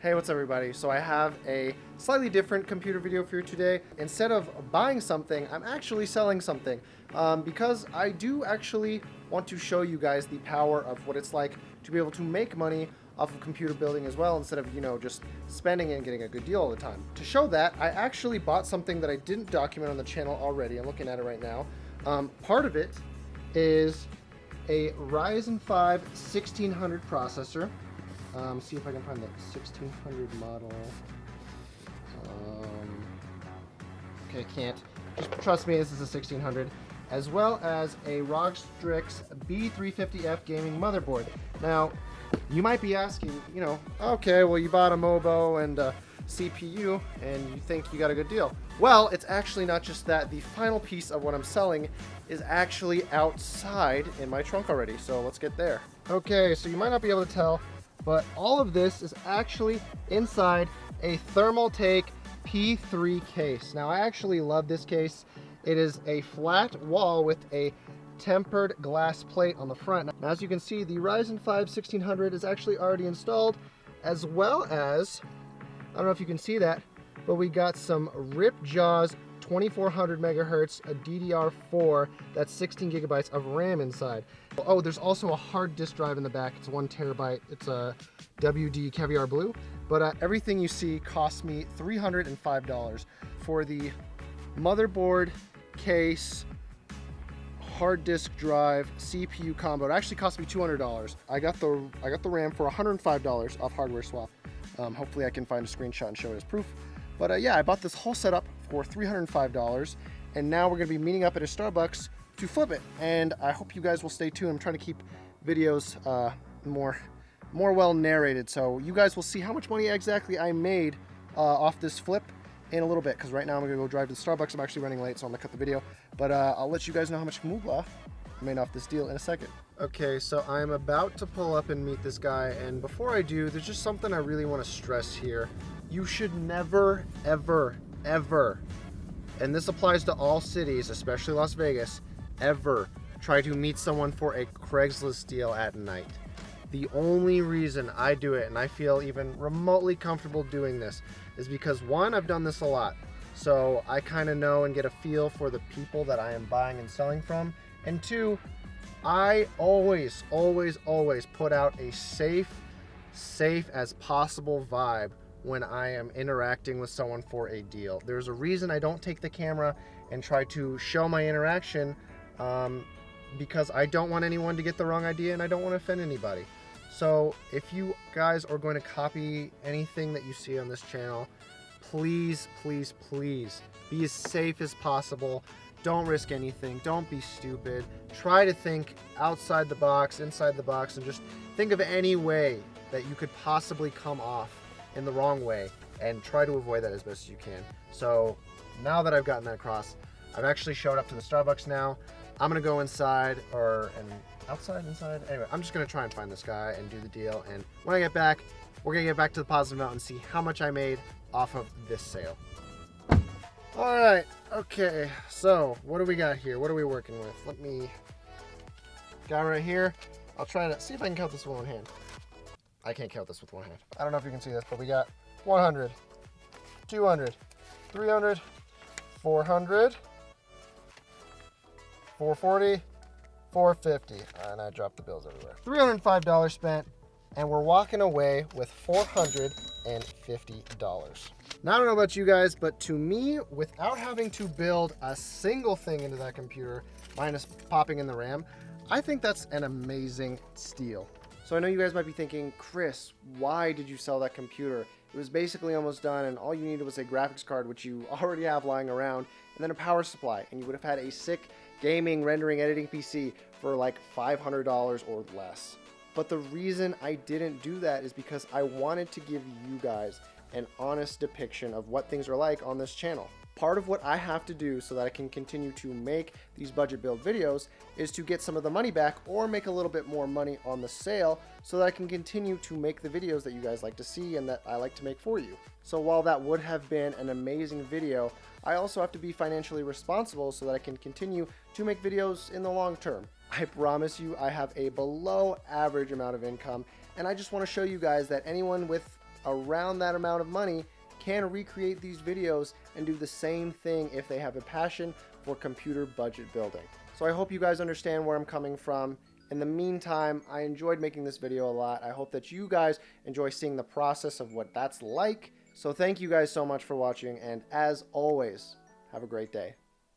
Hey, what's up everybody? So I have a slightly different computer video for you today. Instead of buying something, I'm actually selling something because I do actually want to show you guys the power of what it's like to be able to make money off of computer building as well, instead of, just spending and getting a good deal all the time. To show that, I actually bought something that I didn't document on the channel already. I'm looking at it right now. Part of it is a Ryzen 5 1600 processor. See if I can find the 1600 model. Okay, can't. Just trust me, this is a 1600. As well as a ROG Strix B350F gaming motherboard. Now, you might be asking, okay, well, you bought a MOBO and a CPU and you think you got a good deal. Well, it's actually not just that. The final piece of what I'm selling is actually outside in my trunk already. So let's get there. Okay, so you might not be able to tell, but all of this is actually inside a Thermaltake P3 case. Now, I actually love this case. It is a flat wall with a tempered glass plate on the front. Now, as you can see, the Ryzen 5 1600 is actually already installed, as well as, I don't know if you can see that, but we got some Ripjaws 2400 megahertz, a DDR4, that's 16 gigabytes of RAM inside. Oh, there's also a hard disk drive in the back. It's 1 terabyte. It's a WD Caviar Blue. But everything you see cost me $305 for the motherboard, case, hard disk drive, CPU combo. It actually cost me $200. I got the RAM for $105 off HardwareSwap. Hopefully I can find a screenshot and show it as proof. But yeah, I bought this whole setup for $305, and now we're gonna be meeting up at a Starbucks to flip it. And I hope you guys will stay tuned. I'm trying to keep videos more well narrated, so you guys will see how much money exactly I made off this flip in a little bit, because right now I'm gonna go drive to the Starbucks. I'm actually running late, so I'm gonna cut the video, but I'll let you guys know how much moolah I made off this deal in a second. Okay, so I'm about to pull up and meet this guy, and before I do, there's just something I really want to stress here. You should never, ever, ever, and this applies to all cities, especially Las Vegas, ever try to meet someone for a Craigslist deal at night. The only reason I do it, and I feel even remotely comfortable doing this, is because one, I've done this a lot, so I kind of know and get a feel for the people that I am buying and selling from, and two, I always put out a safe as possible vibe when I am interacting with someone for a deal. There's a reason I don't take the camera and try to show my interaction, because I don't want anyone to get the wrong idea and I don't want to offend anybody. So if you guys are going to copy anything that you see on this channel, please be as safe as possible. Don't risk anything. Don't be stupid. Try to think outside the box, inside the box, and just think of any way that you could possibly come off in the wrong way, and try to avoid that as best as you can. So now that I've gotten that across, I've actually showed up to the Starbucks now. I'm gonna go inside, inside. Anyway, I'm just gonna try and find this guy and do the deal. And when I get back, we're gonna get back to the positive note and see how much I made off of this sale. All right, okay, so what do we got here? What are we working with? Guy right here. I'll try to see if I can count this with one hand. I can't count this with one hand. I don't know if you can see this, but we got 100, 200, 300, 400, 440, 450, and I dropped the bills everywhere. $305 spent, and we're walking away with $450. Now, I don't know about you guys, but to me, without having to build a single thing into that computer, minus popping in the RAM, I think that's an amazing steal. So I know you guys might be thinking, Chris, why did you sell that computer? It was basically almost done, and all you needed was a graphics card, which you already have lying around, and then a power supply, and you would have had a sick gaming, rendering, editing PC for like $500 or less. But the reason I didn't do that is because I wanted to give you guys an honest depiction of what things are like on this channel. Part of what I have to do so that I can continue to make these budget build videos is to get some of the money back or make a little bit more money on the sale so that I can continue to make the videos that you guys like to see and that I like to make for you. So while that would have been an amazing video, I also have to be financially responsible so that I can continue to make videos in the long term. I promise you I have a below average amount of income, and I just want to show you guys that anyone with around that amount of money can recreate these videos and do the same thing if they have a passion for computer budget building. So I hope you guys understand where I'm coming from. In the meantime, I enjoyed making this video a lot. I hope that you guys enjoy seeing the process of what that's like. So thank you guys so much for watching, and as always, have a great day.